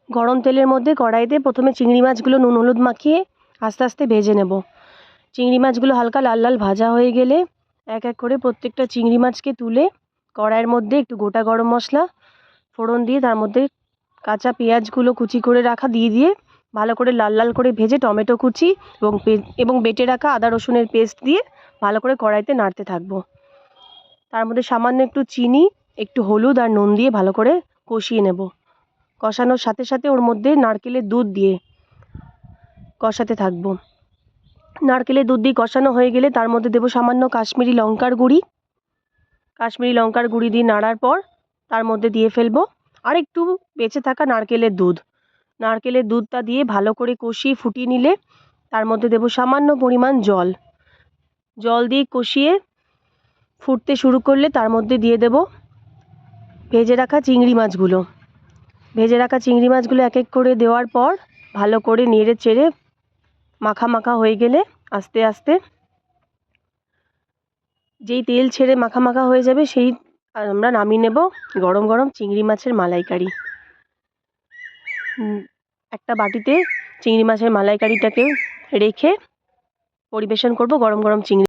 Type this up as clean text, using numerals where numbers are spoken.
গরম তেলের মধ্যে কড়াইতে প্রথমে চিংড়ি মাছগুলো নুন হলুদ মাখিয়ে আস্তে আস্তে ভেজে নেব। চিংড়ি মাছগুলো হালকা লাল লাল ভাজা হয়ে গেলে এক এক করে প্রত্যেকটা চিংড়ি মাছকে তুলে কড়াইয়ের মধ্যে একটু গোটা গরম মশলা ফোড়ন দিয়ে তার মধ্যে কাঁচা পেঁয়াজগুলো কুচি করে রাখা দিয়ে ভালো করে লাল লাল করে ভেজে টমেটো কুচি এবং বেটে রাখা আদা রসুনের পেস্ট দিয়ে ভালো করে কড়াইতে নাড়তে থাকবো। তার মধ্যে সামান্য একটু চিনি, একটু হলুদ আর নুন দিয়ে ভালো করে কষিয়ে নেব। কষানোর সাথে সাথে ওর মধ্যে নারকেলের দুধ দিয়ে কষাতে থাকবো। নারকেলের দুধ দিয়ে কষানো হয়ে গেলে তার মধ্যে দেবো সামান্য কাশ্মীরি লঙ্কার গুঁড়ি দিয়ে নাড়ার পর তার মধ্যে দিয়ে ফেলবো আর একটু বেঁচে থাকা নারকেলের দুধটা দিয়ে ভালো করে কষিয়ে ফুটিয়ে নিলে তার মধ্যে দেবো সামান্য পরিমাণ জল দিয়ে কষিয়ে ফুটতে শুরু করলে তার মধ্যে দিয়ে দেব ভেজে রাখা চিংড়ি মাছগুলো এক এক করে দেওয়ার পর ভালো করে নেড়ে চেড়ে মাখা মাখা হয়ে গেলে আস্তে আস্তে যেই তেল ছেড়ে মাখা মাখা হয়ে যাবে সেই আমরা নামিয়ে নেব গরম গরম চিংড়ি মাছের মালাইকারি। একটা বাটিতে চিংড়ি মাছের মালাইকারিটাকে রেখে পরিবেশন করব গরম গরম চিংড়ি।